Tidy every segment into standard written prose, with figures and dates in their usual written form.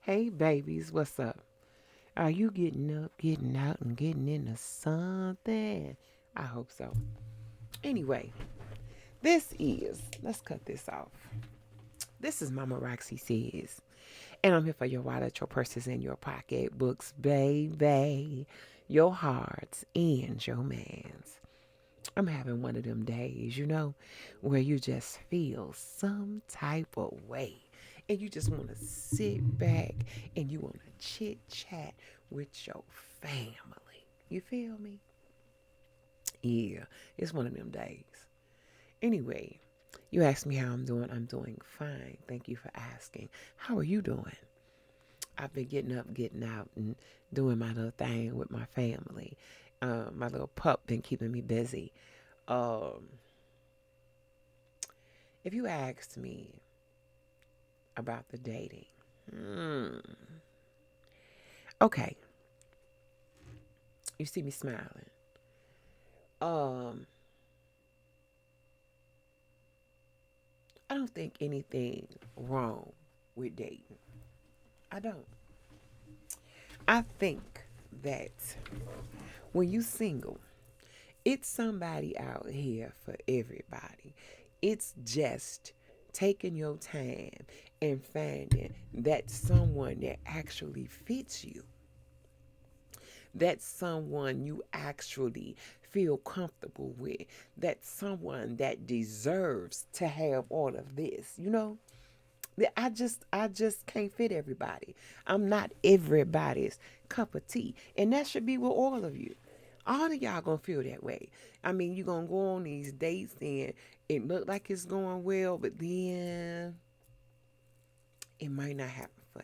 Hey, babies, what's up? Are you getting up, getting out, and getting into something? I hope so. Anyway, let's cut this off. This is Mama Roxy Says, and I'm here for your wallet, your purses, and your pocketbooks, baby, your hearts, and your mans. I'm having one of them days, where you just feel some type of way. And you just want to sit back and you want to chit chat with your family. You feel me? Yeah, it's one of them days. Anyway, you asked me how I'm doing. I'm doing fine. Thank you for asking. How are you doing? I've been getting up, getting out, and doing my little thing with my family. My little pup been keeping me busy. Um, if you asked me about the dating, hmm, okay, you see me smiling. Um, I don't think anything wrong with dating. I don't. I think that when you single, it's somebody out here for everybody. It's just taking your time and finding that someone that actually fits you. That's someone you actually feel comfortable with. That's someone that deserves to have all of this. I just can't fit everybody. I'm not everybody's cup of tea. And that should be with all of you. All of y'all gonna feel that way. I mean, you gonna go on these dates and it look like it's going well, but then it might not happen for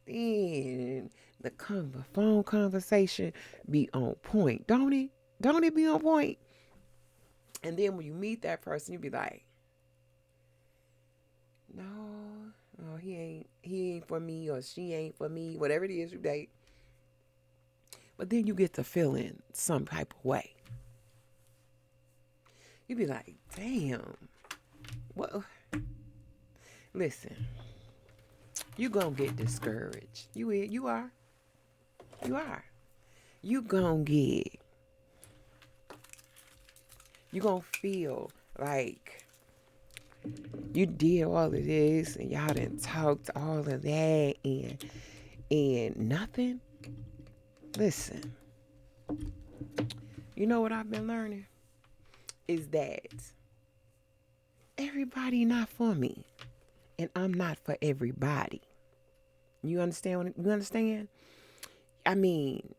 you. Then the phone conversation be on point, don't it? Don't it be on point? And then when you meet that person, you be like, no, no, he ain't for me, or she ain't for me, whatever it is you date. But then you get to feeling some type of way. You be like, damn, what? Listen, you gonna get discouraged. You are. You gonna get, you gonna feel like you did all of this and y'all done talked all of that and nothing. Listen, you know what I've been learning is that everybody not for me, and I'm not for everybody. You understand? You understand? I mean,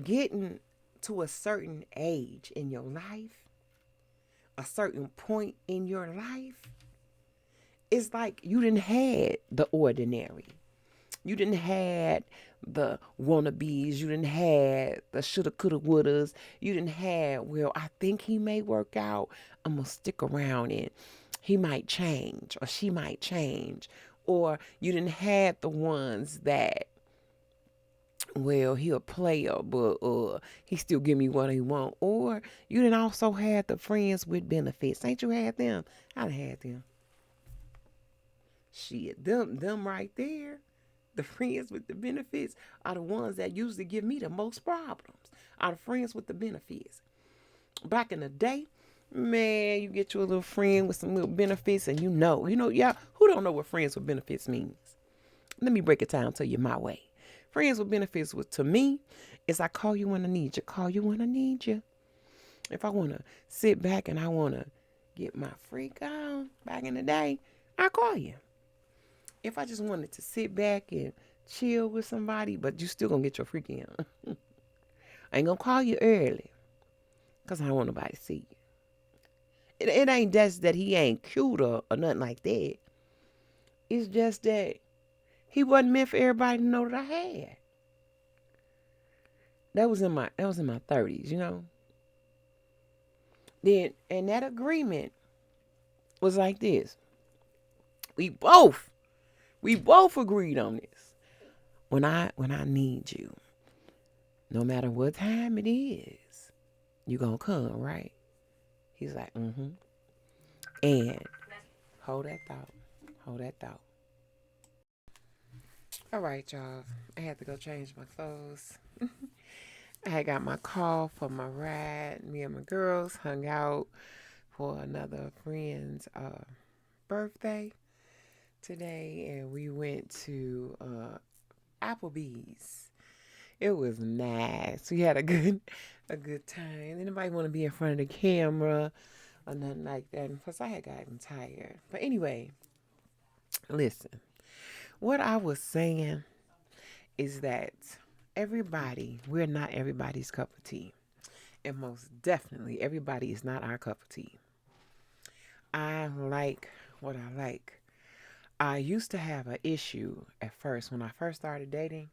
getting to a certain age in your life, a certain point in your life, it's like you didn't had the ordinary. You didn't had the wannabes. You didn't had the shoulda, coulda, wouldas. You didn't have, well, I think he may work out. I'm going to stick around and he might change or she might change. Or you didn't have the ones that, well, he a player, but he still give me what he want. Or you didn't also have the friends with benefits. Ain't you had them? I done had them. Shit, them right there, the friends with the benefits are the ones that usually give me the most problems. Are the friends with the benefits. Back in the day, man, you get you a little friend with some little benefits, and yeah, who don't know what friends with benefits means? Let me break it down to you my way. Friends with benefits, with to me, is I call you when I need you. Call you when I need you. If I want to sit back and I want to get my freak on back in the day, I call you. If I just wanted to sit back and chill with somebody, but you still gonna get your freak in. I ain't gonna call you early because I don't want nobody to see you. It ain't just that he ain't cute or nothing like that. It's just that he wasn't meant for everybody to know that I had. That was in my 30s. Then and that agreement was like this. We both we both agreed on this. When I need you, no matter what time it is, you gonna come, right? He's like, mm-hmm. And hold that thought. Hold that thought. All right, y'all. I had to go change my clothes. I had got my call for my ride. Me and my girls hung out for another friend's birthday today, and we went to Applebee's. It was nice. We had a good time. Anybody want to be in front of the camera or nothing like that? And plus, I had gotten tired. But anyway, listen. What I was saying is that we're not everybody's cup of tea. And most definitely, everybody is not our cup of tea. I like what I like. I used to have an issue at first when I first started dating,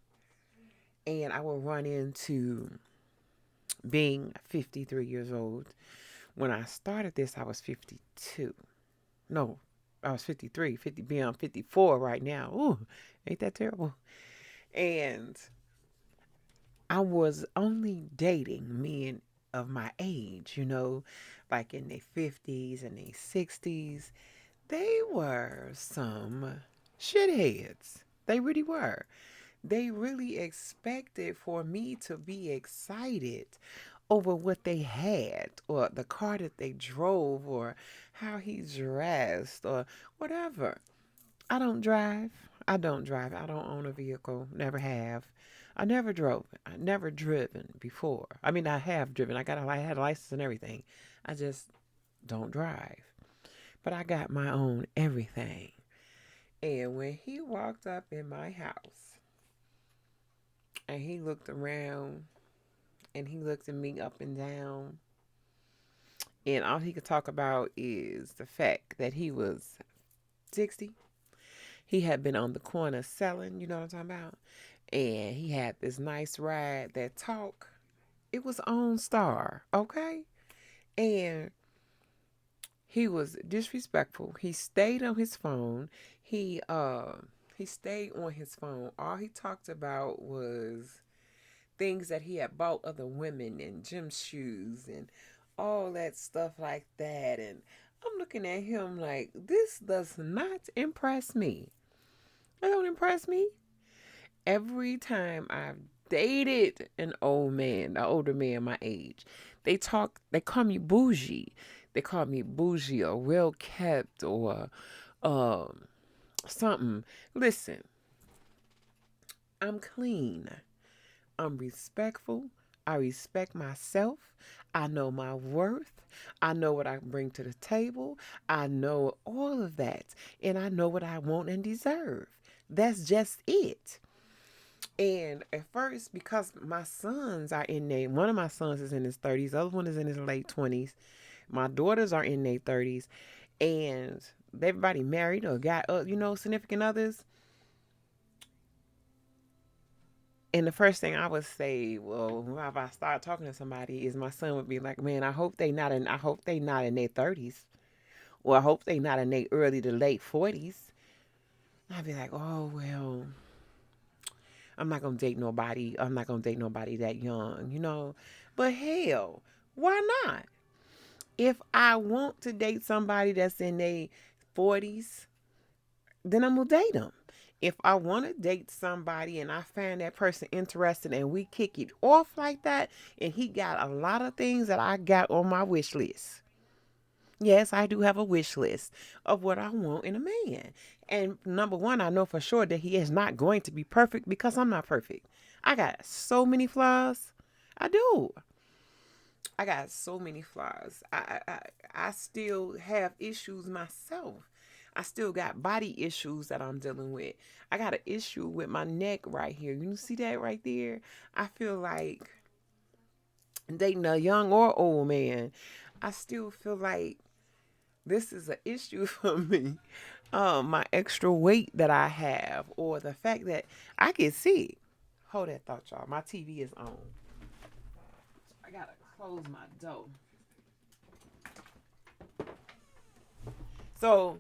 and I would run into being 53 years old. When I started this, I was 52. No, I was 53, 50, being 54 right now. Ooh, ain't that terrible? And I was only dating men of my age, like in their 50s and their 60s. They were some shitheads. They really were. They really expected for me to be excited over what they had or the car that they drove or how he dressed or whatever. I don't drive. I don't drive. I don't own a vehicle. Never have. I never drove. I never driven before. I mean, I have driven. I had a license and everything. I just don't drive. But I got my own everything. And when he walked up in my house and he looked around and he looked at me up and down, and all he could talk about is the fact that he was 60. He had been on the corner selling, you know what I'm talking about? And he had this nice ride that talk. It was on Star, okay? And he was disrespectful. He stayed on his phone. He stayed on his phone. All he talked about was things that he had bought other women and gym shoes and all that stuff like that. And I'm looking at him like, this does not impress me. It don't impress me. Every time I've dated an older man my age, they call me bougie. They call me bougie or well kept or um something. Listen, I'm clean. I'm respectful. I respect myself. I know my worth. I know what I bring to the table. I know all of that. And I know what I want and deserve. That's just it. And at first, because my sons are one of my sons is in his 30s, the other one is in his late 20s. My daughters are in their 30s, and everybody married or got, significant others. And the first thing I would say, well, if I start talking to somebody, is my son would be like, "Man, I hope they not in their 30s, or I hope they not in their early to late 40s." I'd be like, "Oh well, I'm not gonna date nobody. I'm not gonna date nobody that young. But hell, why not? If I want to date somebody that's in their 40s, then I'm gonna date them. If I want to date somebody and I find that person interesting and we kick it off like that, and he got a lot of things that I got on my wish list. Yes, I do have a wish list of what I want in a man. And number one, I know for sure that he is not going to be perfect because I'm not perfect. I got so many flaws. I do. I got so many flaws. I still have issues myself. I still got body issues that I'm dealing with. I got an issue with my neck right here. You see that right there? I feel like dating a young or old man, I still feel like this is an issue for me. My extra weight that I have, or the fact that I can see. Hold that thought, y'all. My TV is on. I gotta close my door. So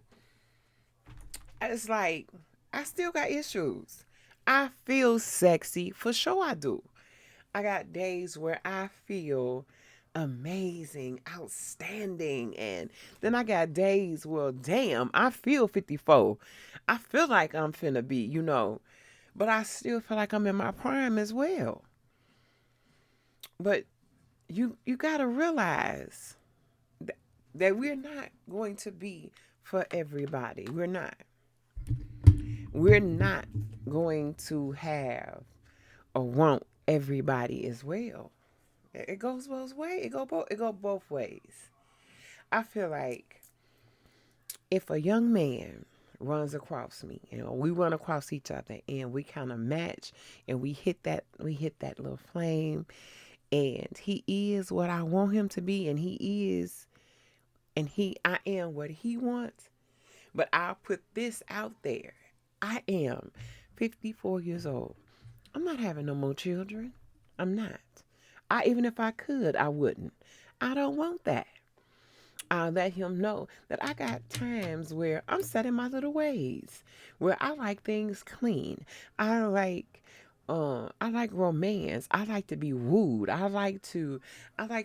it's like I still got issues. I feel sexy for sure. I do. I got days where I feel amazing, outstanding, and then I got days, well, damn, I feel 54. I feel like I'm finna be, but I still feel like I'm in my prime as well. But you got to realize that we're not going to be for everybody. We're not going to have or want everybody as well. It goes both ways. It go both ways. I feel like if a young man runs across me, we run across each other and we kind of match and we hit that little flame, and he is what I want him to be, and I am what he wants. But I'll put this out there. I am 54 years old. I'm not having no more children. I'm not. Even if I could, I wouldn't. I don't want that. I'll let him know that I got times where I'm set in my little ways, where I like things clean. I like romance. I like to be wooed. I like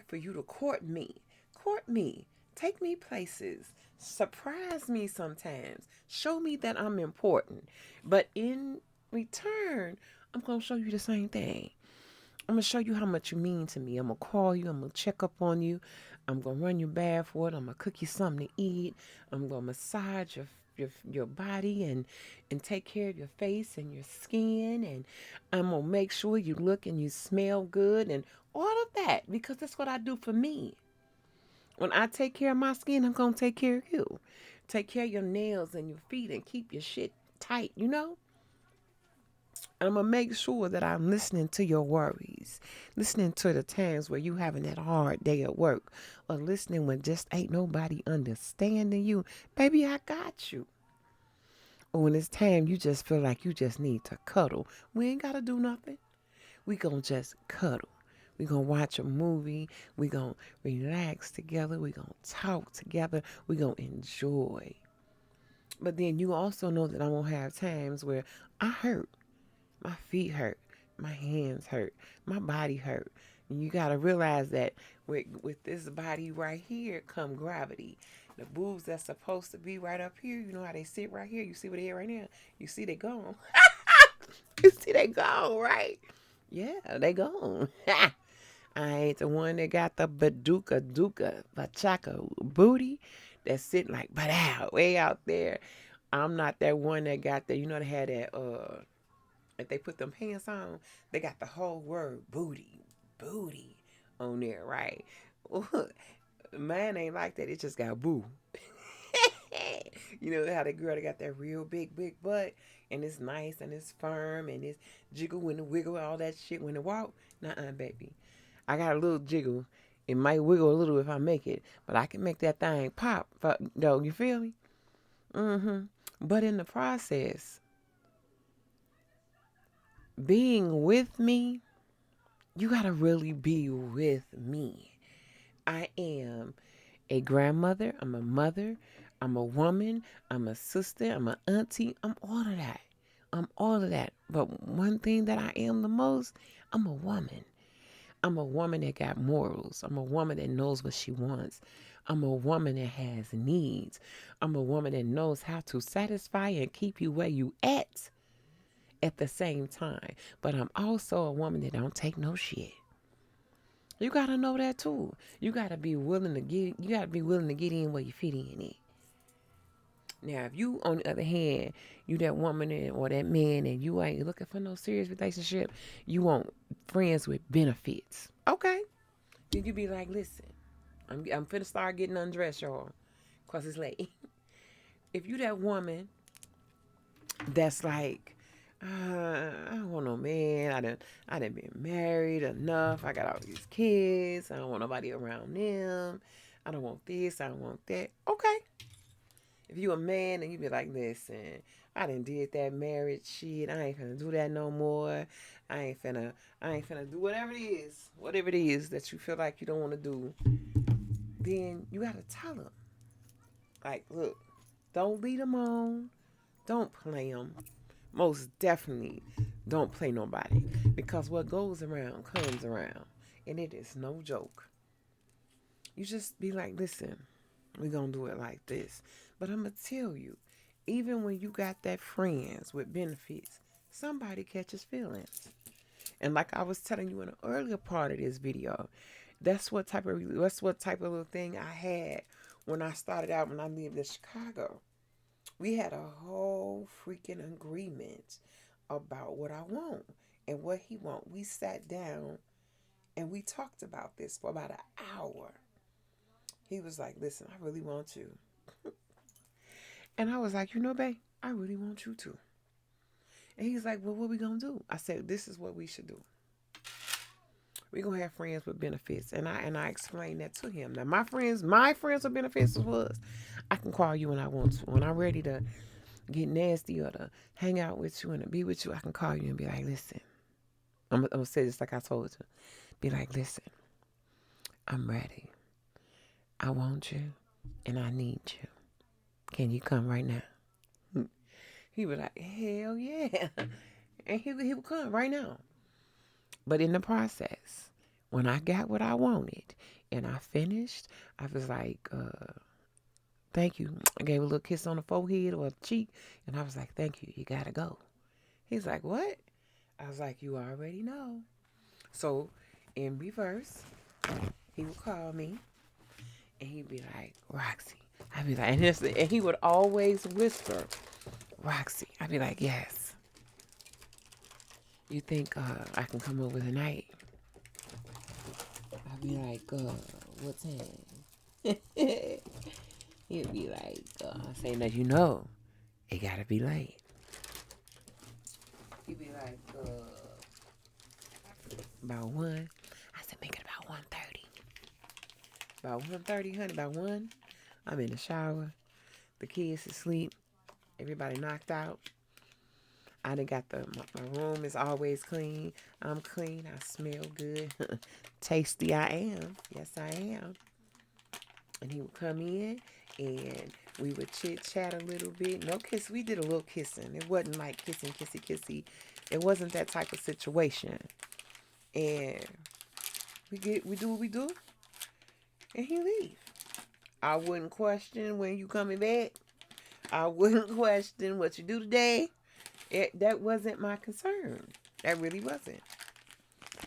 for you to court me. Court me. Take me places. Surprise me sometimes. Show me that I'm important. But in return, I'm gonna show you the same thing. I'm gonna show you how much you mean to me. I'm gonna call you. I'm gonna check up on you. I'm gonna run you barefoot. I'm gonna cook you something to eat. I'm gonna massage your body and take care of your face and your skin. And I'm gonna make sure you look and you smell good and all of that, because that's what I do for me. When I take care of my skin, I'm gonna take care of you. Take care of your nails and your feet and keep your shit tight. I'm going to make sure that I'm listening to your worries, listening to the times where you having that hard day at work, or listening when just ain't nobody understanding you. Baby, I got you. Or when it's time you just feel like you just need to cuddle. We ain't got to do nothing. We going to just cuddle. We going to watch a movie. We going to relax together. We going to talk together. We going to enjoy. But then you also know that I'm going to have times where I hurt. My feet hurt. My hands hurt. My body hurt. And you got to realize that with this body right here come gravity. The boobs that's supposed to be right up here, you know how they sit right here? You see what they are right now? You see they gone. You see they gone, right? Yeah, they gone. I ain't the one that got the baduka duka bachaka booty that sit like but out way out there. I'm not that one that got that. You know they had that if they put them pants on, they got the whole word booty on there, right? Mine ain't like that. It just got boo. You know how the girl that got that real big butt, and it's nice and it's firm and it's jiggle when the wiggle, all that shit when it walk. Nuh-uh, baby. I got a little jiggle. It might wiggle a little if I make it, but I can make that thing pop. Though, you feel me? Mm-hmm. But in the process, being with me, you gotta really be with me. I am a grandmother. I'm a mother. I'm a woman. I'm a sister. I'm an auntie. I'm all of that. I'm all of that. But one thing that I am the most, I'm a woman. I'm a woman that got morals. I'm a woman that knows what she wants. I'm a woman that has needs. I'm a woman that knows how to satisfy and keep you where you at the same time. But I'm also a woman that don't take no shit. You gotta know that too. You gotta be willing to get. You gotta be willing to get in where your feet in it. Now, if you, on the other hand, you that woman or that man, and you ain't looking for no serious relationship, you want friends with benefits. Okay, then you be like, listen, I'm finna start getting undressed, y'all, cause it's late. If you that woman that's like, I don't want no man. I done been married enough. I got all these kids. I don't want nobody around them. I don't want this. I don't want that. Okay. If you a man and you be like, listen, I done did that marriage shit. I ain't finna do that no more. I ain't finna do whatever it is that you feel like you don't want to do. Then you gotta tell them, like, look, don't lead them on. Don't play them. Most definitely don't play nobody, because what goes around comes around, and it is no joke. You just be like, listen, we're gonna do it like this. But I'm gonna tell you, even when you got that friends with benefits, somebody catches feelings. And like I was telling you in an earlier part of this video, that's what type of little thing I had when I started out when I lived in Chicago. We had a whole freaking agreement about what I want and what he want. We sat down and we talked about this for about an hour. He was like, "Listen, I really want you," and I was like, "You know, babe, I really want you to." And he's like, "Well, what we gonna do?" I said, "This is what we should do. We gonna have friends with benefits," and I explained that to him. Now, my friends with benefits was, I can call you when I want to. When I'm ready to get nasty or to hang out with you and to be with you, I can call you and be like, "Listen," I'm gonna say this like I told you. Be like, "Listen, I'm ready. I want you, and I need you. Can you come right now?" He was like, "Hell yeah," and he would come right now. But in the process, when I got what I wanted and I finished, I was like, "Thank you." I gave a little kiss on the forehead or cheek, and I was like, "Thank you. You gotta go." He's like, "What?" I was like, "You already know." So, in reverse, he would call me and he'd be like, "Roxy." I'd be like, and he would always whisper, "Roxy." I'd be like, "Yes." "You think I can come over tonight?" I'd be like, "What time?" He'd be like, saying that it gotta be late. He'd be like, about 1. I said, "Make it about 1:30." About 1:30, honey, about 1. I'm in the shower. The kids asleep. Everybody knocked out. I done got my room is always clean. I'm clean. I smell good. Tasty I am. Yes, I am. And he would come in and we would chit chat a little bit. No kiss. We did a little kissing. It wasn't like kissing, kissy, kissy. It wasn't that type of situation. And we do what we do, and he leave. I wouldn't question when you coming back. I wouldn't question what you do today. That wasn't my concern. That really wasn't.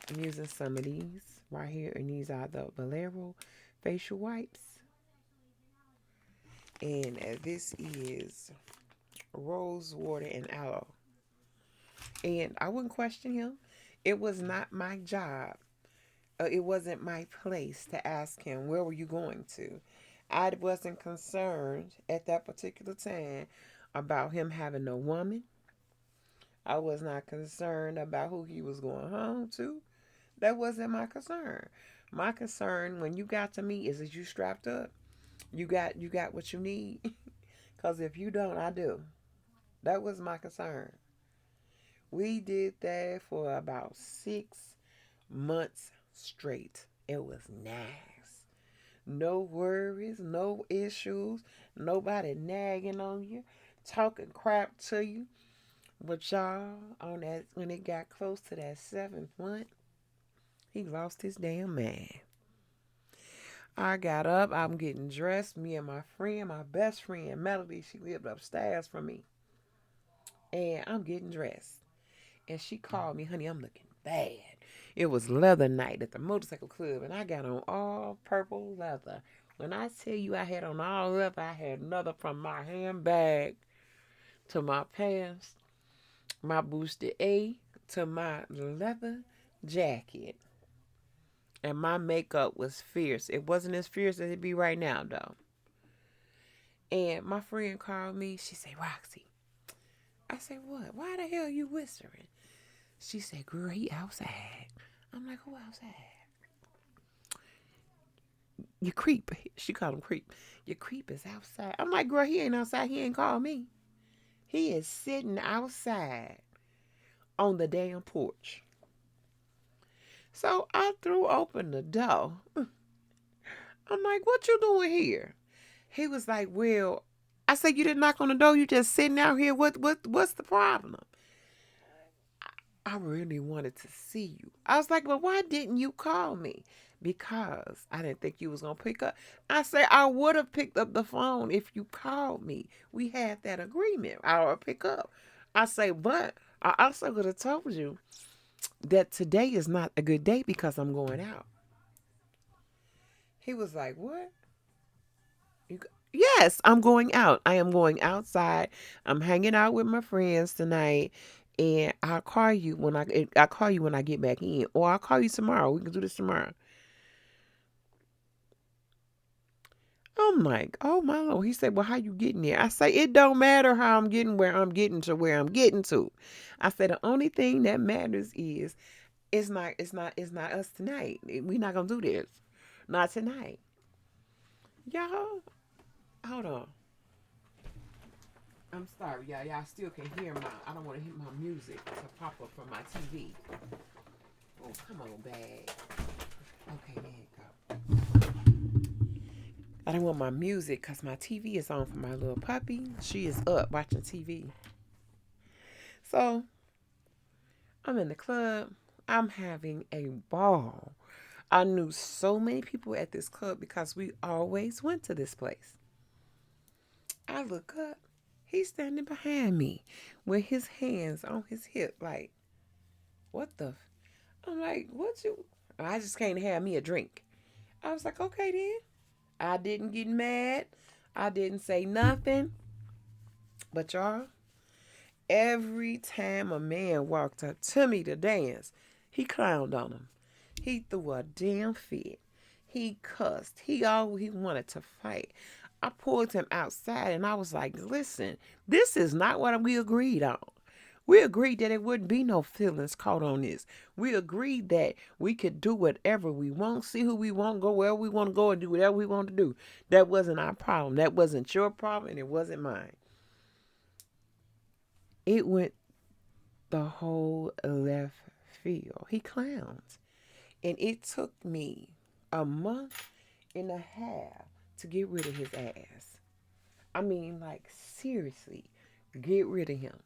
I'm using some of these right here, and these are the Valero facial wipes. And this is rose water and aloe. And I wouldn't question him. It was not my job. It wasn't my place to ask him, where were you going to? I wasn't concerned at that particular time about him having a woman. I was not concerned about who he was going home to. That wasn't my concern. My concern when you got to me is you strapped up. You got what you need. Cause if you don't, I do. That was my concern. We did that for about 6 months straight. It was nice. No worries, no issues, nobody nagging on you, talking crap to you. But y'all, on that when it got close to that 7th month, he lost his damn man. I got up, I'm getting dressed. Me and my friend, my best friend, Melody, she lived upstairs from me. And I'm getting dressed. And she called me, "Honey, I'm looking bad." It was leather night at the motorcycle club, and I got on all purple leather. When I tell you I had on all leather, I had leather from my handbag to my pants, my boosted A to my leather jacket. And my makeup was fierce. It wasn't as fierce as it be right now, though. And my friend called me. She said, "Roxy." I said, "What? Why the hell you whispering?" She said, "Girl, he outside." I'm like, "Who outside?" "You creep." She called him creep. "Your creep is outside." I'm like, "Girl, he ain't outside. He ain't called me. He is sitting outside on the damn porch." So I threw open the door. I'm like, "What you doing here?" He was like, "Well," I said, "You didn't knock on the door. You just sitting out here. What's the problem?" "I really wanted to see you." I was like, "Well, why didn't you call me?" "Because I didn't think you was gonna pick up." I said, "I would have picked up the phone if you called me. We had that agreement. I would pick up." I say, "But I also could have told you that today is not a good day because I'm going out. He was like, what? Yes, I'm going out. I am going outside. I'm hanging out with my friends tonight, and I'll call you when I get back in, or I'll call you tomorrow. We can do this tomorrow. I'm like, oh my Lord. He said, well, how you getting there? I say, it don't matter how I'm getting where I'm getting to where I'm getting to. I said, the only thing that matters is it's not us tonight. We're not gonna do this. Not tonight. Y'all, hold on. I'm sorry, y'all. Y'all still can hear I don't want to hear my music to pop up from my TV. Oh, come on, bag. Okay, there you go. I don't want my music because my TV is on for my little puppy. She is up watching TV. So I'm in the club. I'm having a ball. I knew so many people at this club because we always went to this place. I look up. He's standing behind me with his hands on his hip, like, what the? I'm like, what you? I just came to have me a drink. I was like, okay then. I didn't get mad. I didn't say nothing. But y'all, every time a man walked up to me to dance, he clowned on him. He threw a damn fit. He cussed. He wanted to fight. I pulled him outside and I was like, listen, this is not what we agreed on. We agreed that it wouldn't be no feelings caught on this. We agreed that we could do whatever we want, see who we want, go wherever we want to go, and do whatever we want to do. That wasn't our problem. That wasn't your problem, and it wasn't mine. It went the whole left field. He clowns. And it took me a month and a half to get rid of his ass. I mean, like, seriously, get rid of him.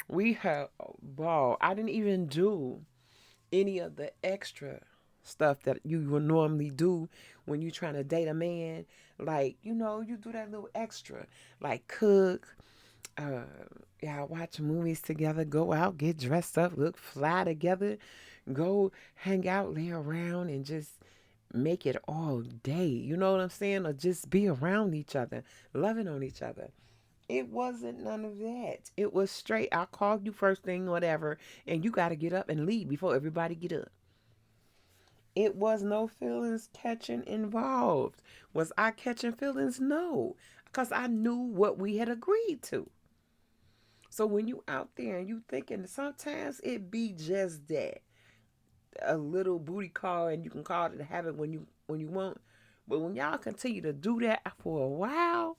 We had a ball. I didn't even do any of the extra stuff that you would normally do when you're trying to date a man. Like, you do that little extra, like cook, uh, yeah, watch movies together, go out, get dressed up, look fly together, go hang out, lay around, and just make it all day. You know what I'm saying? Or just be around each other, loving on each other. It wasn't none of that. It was straight. I called you first thing, whatever, and you got to get up and leave before everybody get up. It was no feelings catching involved. Was I catching feelings? No, because I knew what we had agreed to. So when you out there and you thinking sometimes it be just that a little booty call and you can call it a habit when you want. But when y'all continue to do that for a while,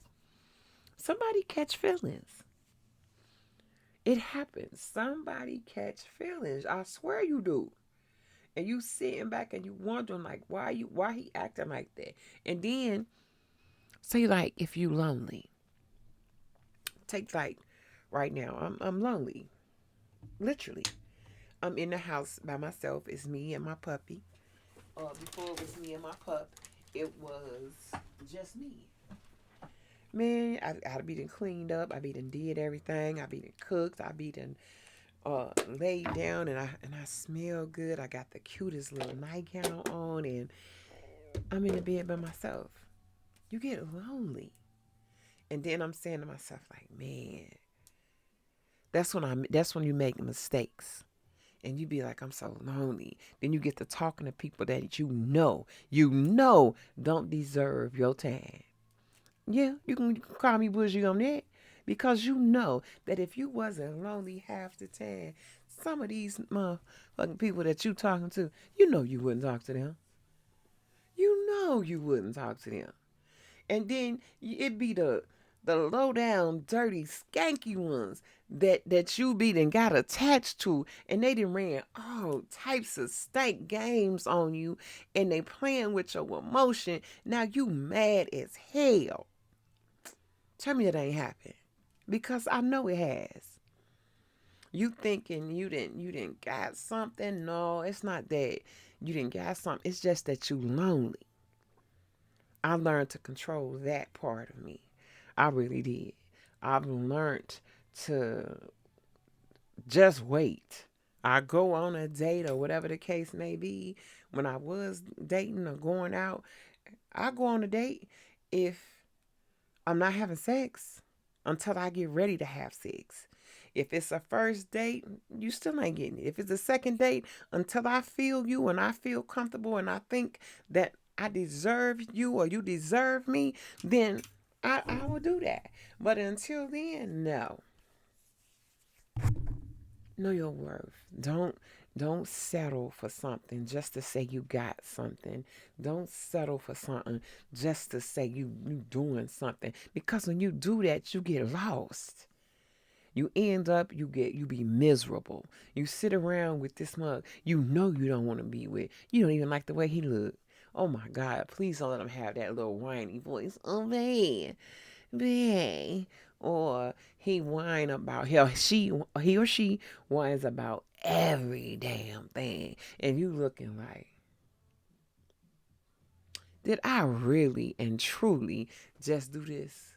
somebody catch feelings. It happens. Somebody catch feelings. I swear you do. And you sitting back and you wondering like why he acting like that. And then say like if you lonely. Take like right now. I'm lonely. Literally. I'm in the house by myself. It's me and my puppy. Before it was me and my pup, it was just me. Man, I be done cleaned up. I be done did everything. I be done cooked. I be done laid down and I smell good. I got the cutest little nightgown on and I'm in the bed by myself. You get lonely. And then I'm saying to myself, like, man, that's when you make mistakes. And you be like, I'm so lonely. Then you get to talking to people that you know don't deserve your time. Yeah, you can call me bougie on that. Because you know that if you wasn't lonely half the time, some of these motherfucking people that you talking to, you know you wouldn't talk to them. You know you wouldn't talk to them. And then it be the low down, dirty, skanky ones that you be done got attached to, and they done ran all types of stank games on you, and they playing with your emotion. Now you mad as hell. Tell me that ain't happened, because I know it has. You thinking you didn't got something? No, it's not that you didn't got something. It's just that you lonely. I learned to control that part of me. I really did. I've learned to Just wait. I go on a date or whatever the case may be. When I was dating or going out, I go on a date if I'm not having sex until I get ready to have sex. If it's a first date, you still ain't getting it. If it's a second date, until I feel you and I feel comfortable and I think that I deserve you or you deserve me, then I will do that. But until then, no. Know your worth. Don't settle for something just to say you got something. Don't settle for something just to say you doing something. Because when you do that, you get lost. You end up you be miserable. You sit around with this mug you know you don't want to be with. You don't even like the way he look. Oh my God, please don't let him have that little whiny voice. Oh man, babe. Or he whine about he or she whines about every damn thing. And you looking like, did I really and truly just do this?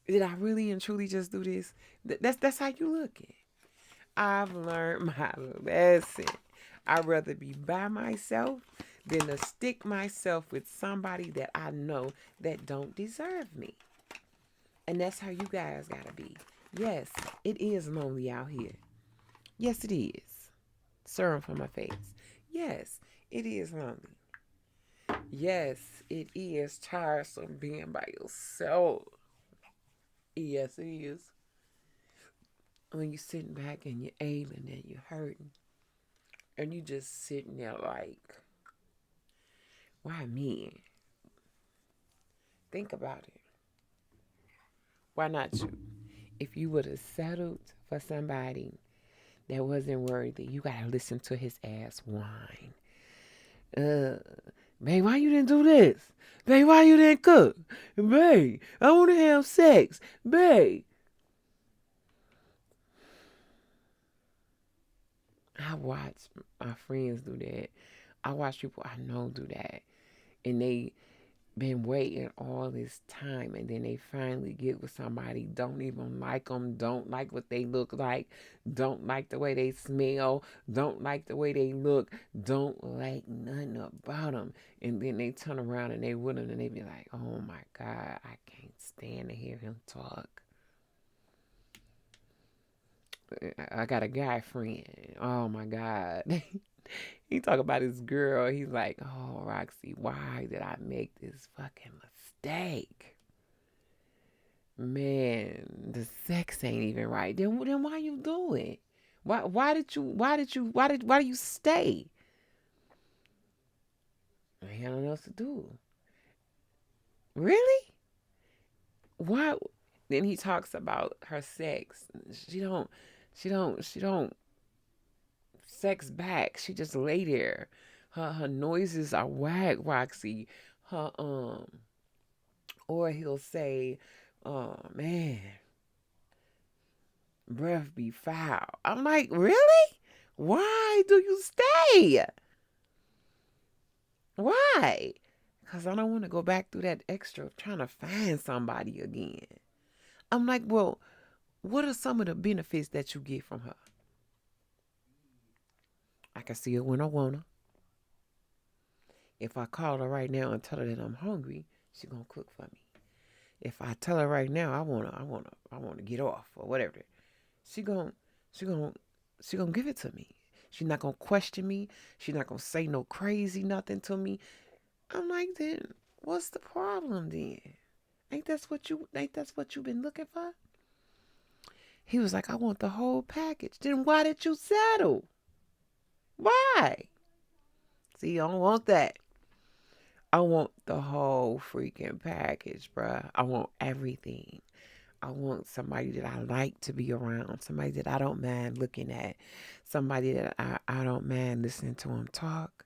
Did I really and truly just do this? That's how you looking. I've learned my lesson. I'd rather be by myself than to stick myself with somebody that I know that don't deserve me. And that's how you guys gotta be. Yes, it is lonely out here. Yes, it is. Serum for my face. Yes, it is lonely. Yes, it is tiresome being by yourself. Yes, it is. When you're sitting back and you're ailing and you're hurting, and you just sitting there like, why me? Think about it. Why not you? If you would have settled for somebody that wasn't worthy, you gotta listen to his ass whine. Uh, babe, why you didn't do this? Babe, why you didn't cook? Babe, I want to have sex. Babe. I watch my friends do that. I watch people I know do that. And they been waiting all this time and then they finally get with somebody, don't even like them, don't like what they look like, don't like the way they smell, don't like the way they look, don't like nothing about them. And then they turn around and they with them and they be like, oh my God, I can't stand to hear him talk. I got a guy friend. Oh my God. He talk about his girl. He's like, oh, Roxy, why did I make this fucking mistake? Man, the sex ain't even right. Then why you do it? Why do you stay? I had nothing else to do. Really? Why? Then he talks about her sex. She don't sex back. She just lay there. Her noises are whack, Roxy. Her or he'll say, oh man, breath be foul. I'm like, really? Why do you stay? Why? Because I don't want to go back through that extra trying to find somebody again. I'm like, well, what are some of the benefits that you get from her? I can see her when I want her. If I call her right now and tell her that I'm hungry, she gonna cook for me. If I tell her right now I wanna get off or whatever, she gon' she gon' she gonna give it to me. She's not gonna question me. She's not gonna say no crazy nothing to me. I'm like, then what's the problem then? Ain't that's what you been looking for? He was like, I want the whole package. Then why did you settle? Why? See, I don't want that. I want the whole freaking package, bruh. I want everything. I want somebody that I like to be around, somebody that I don't mind looking at, somebody that I don't mind listening to him talk,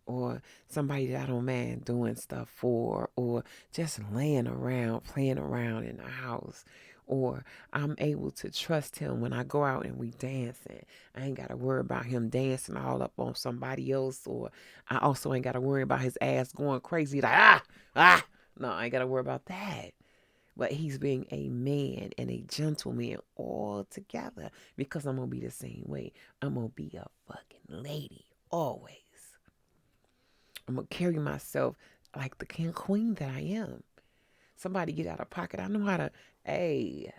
or somebody that I don't mind doing stuff for, or just laying around, playing around in the house. Or I'm able to trust him when I go out and we dancing. I ain't got to worry about him dancing all up on somebody else. Or I also ain't got to worry about his ass going crazy like, ah. No, I ain't got to worry about that. But he's being a man and a gentleman all together because I'm going to be the same way. I'm going to be a fucking lady always. I'm going to carry myself like the king queen that I am. Somebody get out of pocket. I know how to, hey,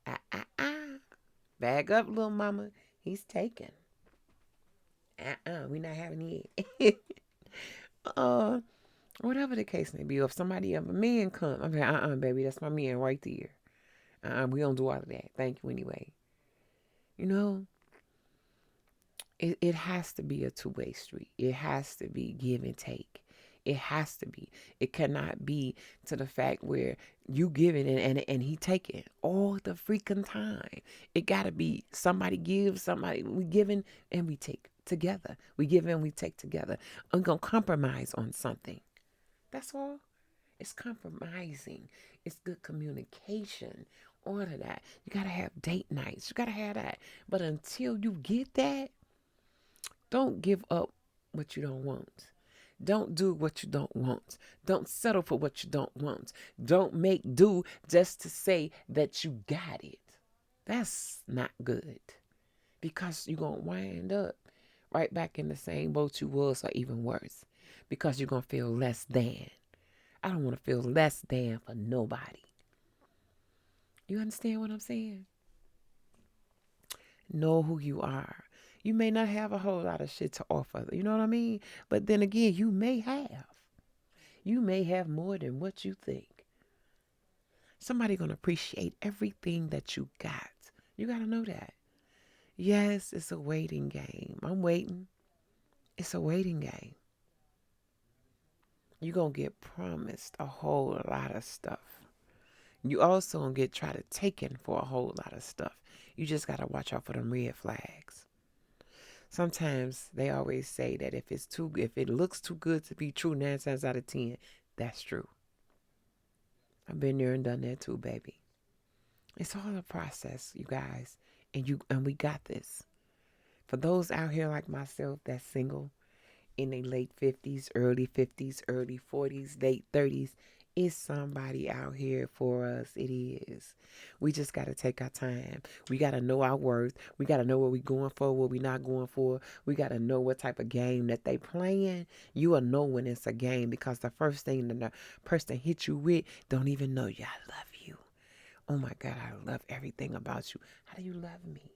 ah, ah, ah. Bag up, little mama. He's taken. We not having it. uh, Whatever the case may be. Or if somebody, if a man come, I'm like, baby, that's my man right there. We don't do all of that. Thank you anyway. You know, it has to be a two-way street. It has to be give and take. It has to be. It cannot be to the fact where you giving and he taking all the freaking time. It gotta be somebody gives, somebody we giving and we take together. We give and we take together. I'm gonna compromise on something. That's all. It's compromising. It's good communication. All of that. You gotta have date nights. You gotta have that. But until you get that, don't give up what you don't want. Don't do what you don't want. Don't settle for what you don't want. Don't make do just to say that you got it. That's not good. Because you're going to wind up right back in the same boat you was or even worse. Because you're going to feel less than. I don't want to feel less than for nobody. You understand what I'm saying? Know who you are. You may not have a whole lot of shit to offer. You know what I mean? But then again, you may have. You may have more than what you think. Somebody gonna appreciate everything that you got. You gotta know that. Yes, it's a waiting game. I'm waiting. It's a waiting game. You're gonna get promised a whole lot of stuff. You also gonna get try to taken for a whole lot of stuff. You just gotta watch out for them red flags. Sometimes they always say that if it looks too good to be true, 9 times out of 10, that's true. I've been there and done that too, baby. It's all a process, you guys, and we got this. For those out here like myself that's single in their late 50s, early 50s, early 40s, late 30s, it's somebody out here for us. It is. We just got to take our time. We got to know our worth. We got to know what we going for, what we not going for. We got to know what type of game that they playing. You will know when it's a game because the first thing that the person hit you with don't even know you. I love you. Oh my God, I love everything about you. How do you love me?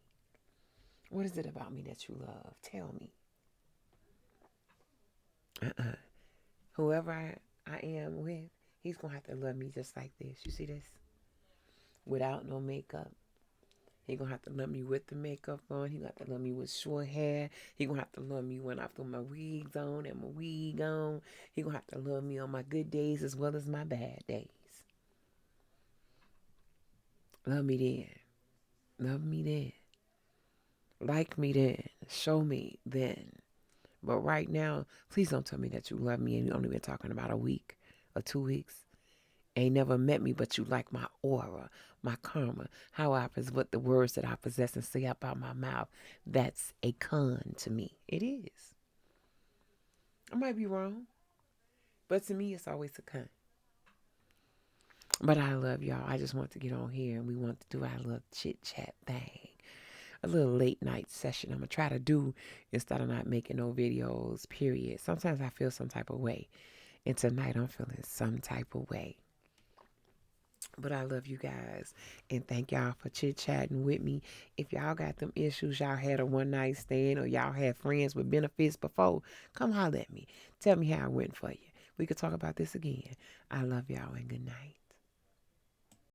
What is it about me that you love? Tell me. Whoever I am with, he's going to have to love me just like this. You see this? Without no makeup. He going to have to love me with the makeup on. He going to have to love me with short hair. He going to have to love me when I throw my wigs on and my wig on. He going to have to love me on my good days as well as my bad days. Love me then. Love me then. Like me then. Show me then. But right now, please don't tell me that you love me and you only been talking about a week or 2 weeks. Ain't never met me, but you like my aura, my karma, what the words that I possess and say out my mouth. That's a con to me. It is. I might be wrong, but to me, it's always a con. But I love y'all. I just want to get on here and we want to do our little chit chat thing. A little late night session I'm going to try to do instead of not making no videos, period. Sometimes I feel some type of way. And tonight I'm feeling some type of way. But I love you guys. And thank y'all for chit-chatting with me. If y'all got them issues, y'all had a one-night stand or y'all had friends with benefits before, come holler at me. Tell me how it went for you. We could talk about this again. I love y'all and good night.